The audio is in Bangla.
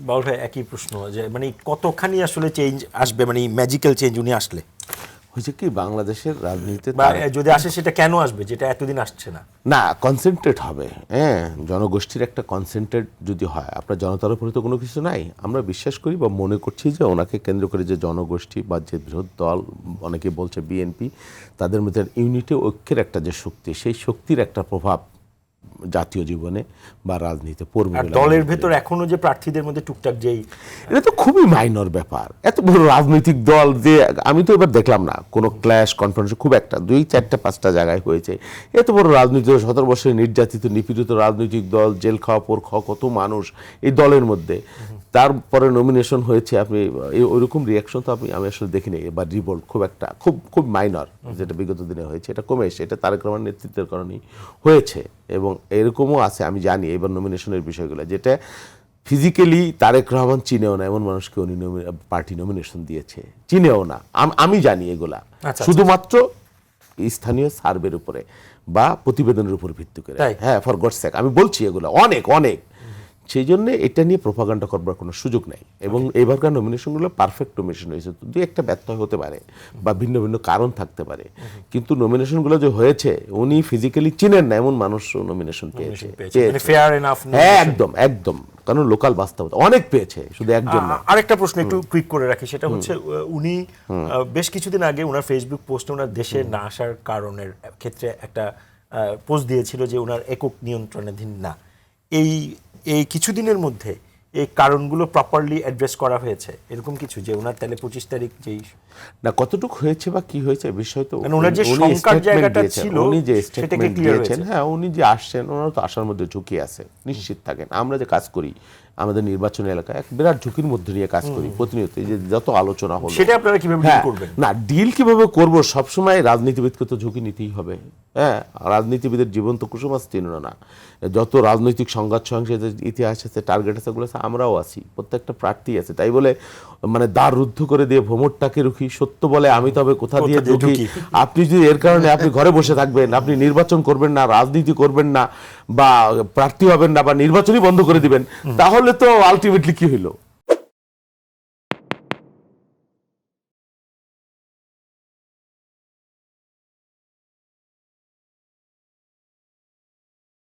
বাউল ভাই, একই প্রশ্ন যে মানে কতখানি আসলে চেঞ্জ আসবে, মানে ম্যাজিক্যাল চেঞ্জ উনি আসলে? হয়েছে কি, বাংলাদেশের রাজনীতিতে বা যদি আসে সেটা কেন আসবে যেটা এতদিন আসছে না? না, কনসেন্ট্রেট হবে। হ্যাঁ, জনগোষ্ঠীর একটা কনসেন্ট্রেট যদি হয়, আপনার জনতার উপরে তো কোনো কিছু নাই। আমরা বিশ্বাস করি বা মনে করছি যে ওনাকে কেন্দ্র করে যে জনগোষ্ঠী বা যে বৃহৎ দল, অনেকে বলছে বিএনপি, তাদের মধ্যে ইউনিটি, ঐক্যের একটা যে শক্তি, সেই শক্তির একটা প্রভাব জাতীয় জীবনে বা রাজনীতিতে পড়বে। আর দলের ভেতর এখনো যে প্রার্থীদের মধ্যে টুকটাক যেই, এটা তো খুবই মাইনর ব্যাপার। এত বড় রাজনৈতিক দল যে, আমি তো এবার দেখলাম না কোনো ক্ল্যাশ কনফারেন্স, খুব একটা 2-4-5টা জায়গায় হয়েছে। এত বড় রাজনৈতিক 17 বছরের নির্যাতিত নিপীড়িত রাজনৈতিক দল, জেল খাওয়া পোর খাওয়া কত মানুষ এই দলের মধ্যে, তারপরে নমিনেশন হয়েছে। আপনি ওইরকম রিয়াকশন তো আমি আসলে দেখিনি। বা রিভোল্ট খুব একটা, খুব মাইনর যেটা বিগত দিনে হয়েছে, এটা কমে এসে, এটা তারেক রহমান নেতৃত্বের কারণেই হয়েছে। এবং এরকমও আছে, আমি জানি এবার নমিনেশনের বিষয়গুলো, যেটা ফিজিক্যালি তারেক রহমান চিনেও না এমন মানুষকে উনি পার্টি নমিনেশন দিয়েছে, চিনেও না। আমি জানি এগুলা শুধুমাত্র স্থানীয় সার্ভের উপরে বা প্রতিবেদনের উপর ভিত্তি করে। হ্যাঁ, ফর গডস সেক আমি বলছি, এগুলো অনেক অনেক। সেই জন্য এটা নিয়ে প্রোপাগান্ডা করবার কোনো সুযোগ নাই। এবং এবারকার নমিনেশনগুলো পারফেক্ট নমিনেশন হয়েছে। দুই একটা ব্যর্থ হতে পারে বা ভিন্ন ভিন্ন কারণ থাকতে পারে, কিন্তু নমিনেশনগুলো যে হয়েছে, উনি ফিজিক্যালি চিনেন না এমন মানুষ নমিনেশন পেয়েছে। হ্যাঁ, একদম একদম, কারণ লোকাল বাস্তবতা অনেক পেয়েছে, শুধু একজন না। আরেকটা প্রশ্ন একটু কুইক করে রাখি, সেটা হচ্ছে উনি বেশ কিছুদিন আগে ওনার ফেসবুক পোস্টে ওনার দেশে না আসার কারণের ক্ষেত্রে একটা পোস্ট দিয়েছিল যে ওনার একক নিয়ন্ত্রণাধীন না। এই কিছুদিনের মধ্যে এই কারণগুলো প্রপারলি অ্যাড্রেস করা হয়েছে এরকম কিছু, যে ওনার তাহলে 25 তারিখ যেই না কতটুকু হয়েছে বা কি হয়েছে বিষয় তো, ওনার যে শঙ্কার জায়গাটা ছিল উনি যে সেটাকে স্টেটমেন্ট ক্লিয়ার দিয়েছেন, হয়েছে। হ্যাঁ উনি যে আসছেন, ওনার তো আসার মধ্যে ঝুঁকি আছে, নিশ্চিত থাকেন। আমরা যে কাজ করি আমাদের নির্বাচনী এলাকায়, এক বিরাট ঝুঁকির মধ্যে নিয়ে কাজ করি প্রতিনিয়ত। এই যে যত আলোচনা হলো, সেটা আপনারা কিভাবে ডিল করবেন? না, ডিল কিভাবে করব, সবসময় রাজনীতিবিদকে তো ঝুঁকি নিতেই হবে। হ্যাঁ, রাজনীতিবিদের জীবন তো কুসুমাস্তীর্ণ না। যত রাজনৈতিক সংঘাত সহিংসতার ইতিহাস আছে, টার্গেট আছে, ওগুলো আছে, আমরাও আছি, প্রত্যেকটা প্রার্থী আছে। তাই বলে মানে দ্বার রুদ্ধ করে দিয়ে ভ্রমরটাকে রুখি, সত্য বলে আমি তবে কোথা দিয়ে ঢুকি। আপনি যদি এর কারণে আপনি ঘরে বসে থাকবেন, আপনি নির্বাচন করবেন না, রাজনীতি করবেন না, বা প্রার্থী হবেন না, বা নির্বাচনই বন্ধ করে দিবেন, তাহলে তো আলটিমেটলি কি হইলো?